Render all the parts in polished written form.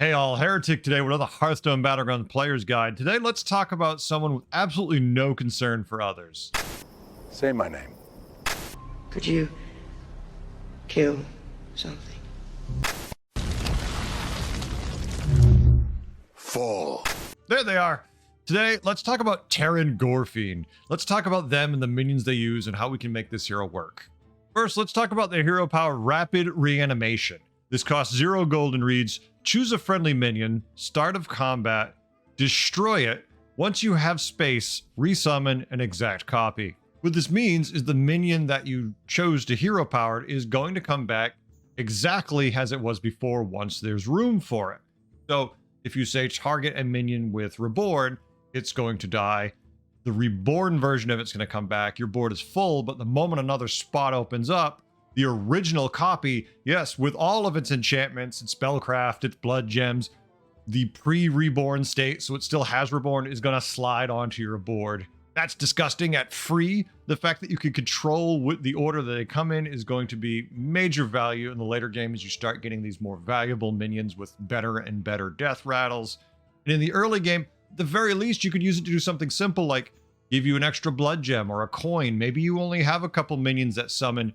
Hey all, Heretic today with another Hearthstone Battlegrounds Players Guide. Today let's talk about someone with absolutely no concern for others. Say my name. Could you kill something? Fall. There they are. Today, let's talk about Teron Gorefiend. Let's talk about them and the minions they use and how we can make this hero work. First, let's talk about their hero power, Rapid Reanimation. This costs 0 gold and reads, choose a friendly minion, start of combat, destroy it. Once you have space, resummon an exact copy. What this means is the minion that you chose to hero powered is going to come back exactly as it was before once there's room for it. So if you say target a minion with Reborn, it's going to die. The Reborn version of it's going to come back. Your board is full, but the moment another spot opens up, the original copy, yes, with all of its enchantments, its spellcraft, its blood gems, the pre-reborn state, so it still has Reborn, is going to slide onto your board. That's disgusting. At free, the fact that you can control what the order that they come in is going to be major value in the later game as you start getting these more valuable minions with better and better death rattles. And in the early game, at the very least, you could use it to do something simple like give you an extra blood gem or a coin. Maybe you only have a couple minions that summon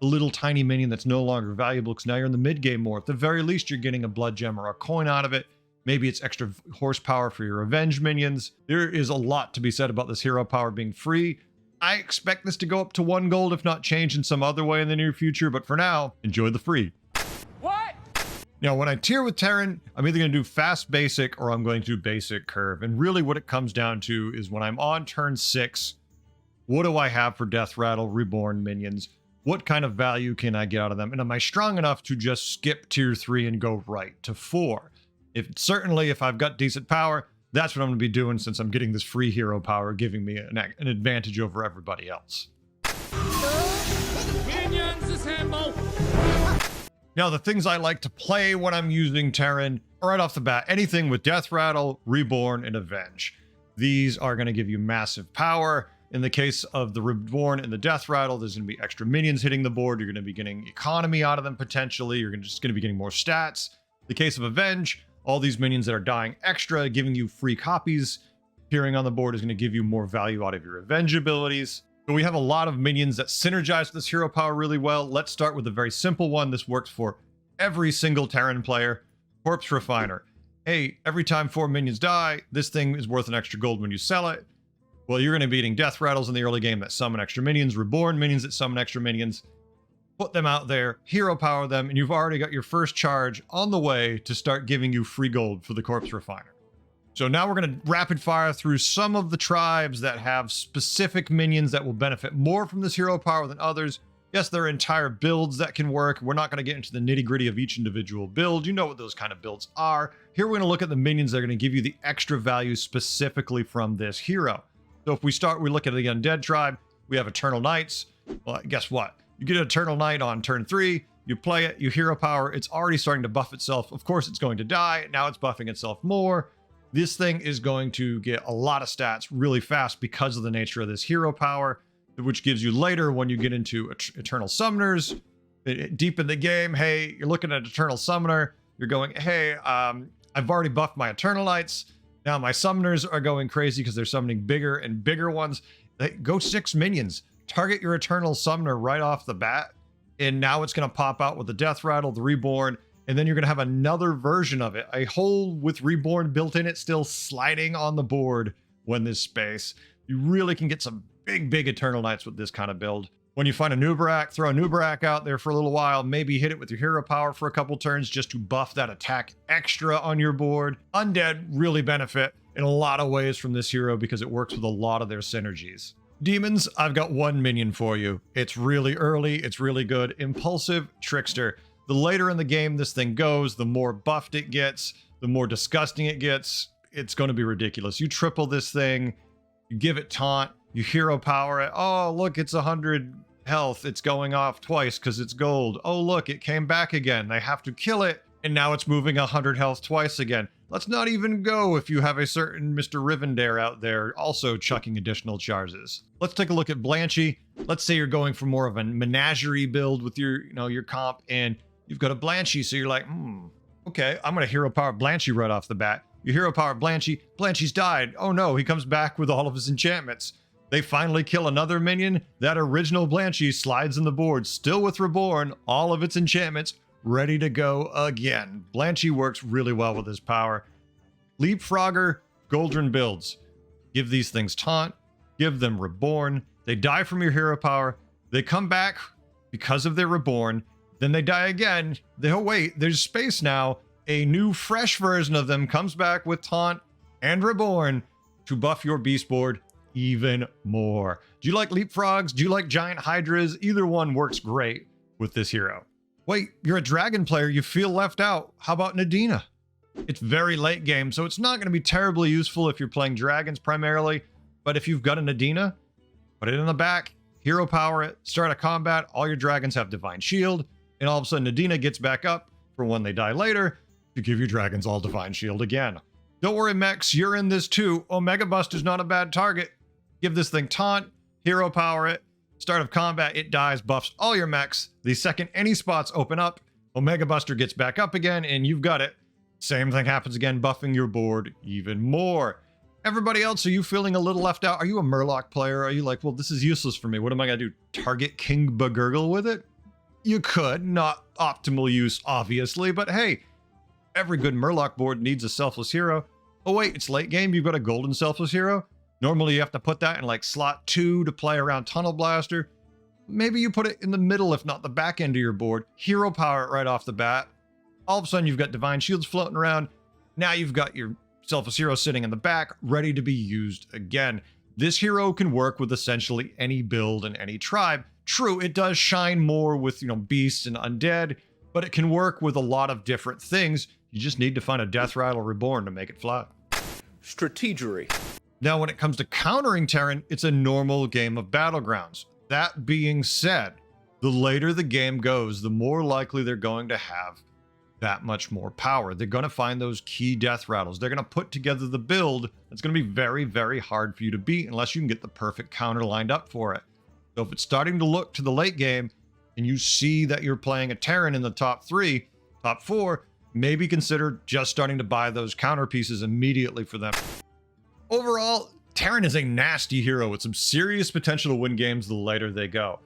a little tiny minion that's no longer valuable because now you're in the mid game more. At the very least, you're getting a blood gem or a coin out of it. Maybe it's extra horsepower for your revenge minions. There is a lot to be said about this hero power being free. I expect this to go up to 1 gold, if not change in some other way in the near future. But for now, enjoy the free. What? Now, when I tier with Teron, I'm either going to do fast basic or I'm going to do basic curve. And really what it comes down to is when I'm on turn 6, what do I have for death rattle, reborn minions? What kind of value can I get out of them? And am I strong enough to just skip tier 3 and go right to 4? Certainly, if I've got decent power, that's what I'm going to be doing since I'm getting this free hero power, giving me an advantage over everybody else. Minions assemble! Now, the things I like to play when I'm using Teron, right off the bat, anything with Death Rattle, Reborn, and Avenge. These are going to give you massive power. In the case of the Reborn and the Death Rattle, there's going to be extra minions hitting the board. You're going to be getting economy out of them potentially. You're just going to be getting more stats. The case of Avenge, all these minions that are dying extra, giving you free copies appearing on the board is going to give you more value out of your Avenge abilities. So we have a lot of minions that synergize with this hero power really well. Let's start with a very simple one. This works for every single Teron player. Corpse Refiner. Hey, every time 4 minions die, this thing is worth an extra gold when you sell it. Well, you're going to be beating death rattles in the early game that summon extra minions, reborn minions that summon extra minions. Put them out there, hero power them, and you've already got your first charge on the way to start giving you free gold for the Corpse Refiner. So now we're going to rapid fire through some of the tribes that have specific minions that will benefit more from this hero power than others. Yes, there are entire builds that can work. We're not going to get into the nitty-gritty of each individual build. You know what those kind of builds are. Here we're going to look at the minions that are going to give you the extra value specifically from this hero. So if we look at the Undead tribe, we have Eternal Knights. Well, guess what? You get Eternal Knight on turn 3, you play it, you hero power, it's already starting to buff itself. Of course, it's going to die. Now it's buffing itself more. This thing is going to get a lot of stats really fast because of the nature of this hero power, which gives you later when you get into Eternal Summoners. Deep in the game, hey, you're looking at Eternal Summoner, you're going, hey, I've already buffed my Eternal Knights. Now my summoners are going crazy because they're summoning bigger and bigger ones. Go 6 minions. Target your Eternal Summoner right off the bat. And now it's going to pop out with the Death Rattle, the Reborn. And then you're going to have another version of it. A hole with Reborn built in it still sliding on the board when this space. You really can get some big Eternal Knights with this kind of build. When you find a Nubarak, throw a Nubarak out there for a little while. Maybe hit it with your hero power for a couple turns just to buff that attack extra on your board. Undead really benefit in a lot of ways from this hero because it works with a lot of their synergies. Demons, I've got 1 minion for you. It's really early. It's really good. Impulsive Trickster. The later in the game this thing goes, the more buffed it gets, the more disgusting it gets. It's going to be ridiculous. You triple this thing, you give it taunt, you hero power it. Oh, look, it's 100 health. It's going off twice because it's gold. Oh, look, it came back again. They have to kill it. And now it's moving 100 health twice again. Let's not even go if you have a certain Mr. Rivendare out there also chucking additional charges. Let's take a look at Blanchy. Let's say you're going for more of a menagerie build with your, your comp, and you've got a Blanchy, so you're like, Okay, I'm going to hero power Blanchy right off the bat. You hero power Blanchy. Blanchy's died. Oh no, he comes back with all of his enchantments. They finally kill another minion. That original Blanchy slides in the board, still with Reborn, all of its enchantments, ready to go again. Blanchy works really well with his power. Leapfrogger, Goldrinn builds. Give these things taunt. Give them Reborn. They die from your hero power. They come back because of their Reborn. Then they die again. Oh wait, there's space now. A new fresh version of them comes back with taunt and Reborn to buff your beast board even more. Do you like leapfrogs? Do you like giant hydras? Either one works great with this hero. Wait, you're a dragon player. You feel left out. How about Nadina? It's very late game, so it's not going to be terribly useful if you're playing dragons primarily. But if you've got a Nadina, put it in the back, hero power it, start a combat. All your dragons have Divine Shield, and all of a sudden Nadina gets back up for when they die later to give your dragons all Divine Shield again. Don't worry, mechs, you're in this too. Omega Buster's not a bad target. Give this thing taunt, hero power it, start of combat, it dies, buffs all your mechs. The second any spots open up, Omega Buster gets back up again, and you've got it. Same thing happens again, buffing your board even more. Everybody else, are you feeling a little left out? Are you a Murloc player? Are you like, well, this is useless for me. What am I going to do? Target King Bagurgle with it? You could. Not optimal use, obviously, but hey, every good Murloc board needs a Selfless Hero. Oh wait, it's late game, you've got a golden Selfless Hero? Normally you have to put that in like slot 2 to play around Tunnel Blaster. Maybe you put it in the middle, if not the back end of your board. Hero power it right off the bat. All of a sudden you've got Divine Shields floating around. Now you've got your Selfless Hero sitting in the back, ready to be used again. This hero can work with essentially any build and any tribe. True, it does shine more with, beasts and undead, but it can work with a lot of different things. You just need to find a Death Rattle Reborn to make it fly. Strategery. Now, when it comes to countering Teron, it's a normal game of Battlegrounds. That being said, the later the game goes, the more likely they're going to have that much more power. They're going to find those key death rattles. They're going to put together the build that's going to be very, very hard for you to beat unless you can get the perfect counter lined up for it. So if it's starting to look to the late game and you see that you're playing a Teron in the top 3, top 4, maybe consider just starting to buy those counter pieces immediately for them. Overall, Teron is a nasty hero with some serious potential to win games the later they go.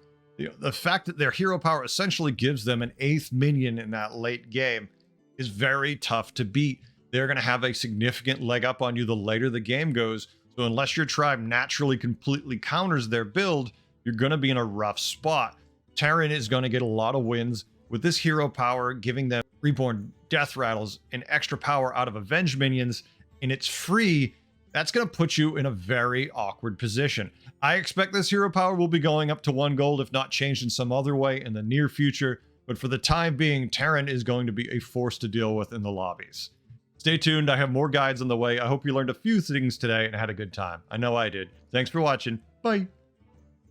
The fact that their hero power essentially gives them an 8th minion in that late game is very tough to beat. They're going to have a significant leg up on you the later the game goes. So unless your tribe naturally completely counters their build, you're going to be in a rough spot. Teron is going to get a lot of wins with this hero power, giving them Reborn Death Rattles and extra power out of Avenge minions, and it's free. That's going to put you in a very awkward position. I expect this hero power will be going up to 1 gold, if not changed in some other way in the near future. But for the time being, Teron is going to be a force to deal with in the lobbies. Stay tuned. I have more guides on the way. I hope you learned a few things today and had a good time. I know I did. Thanks for watching. Bye.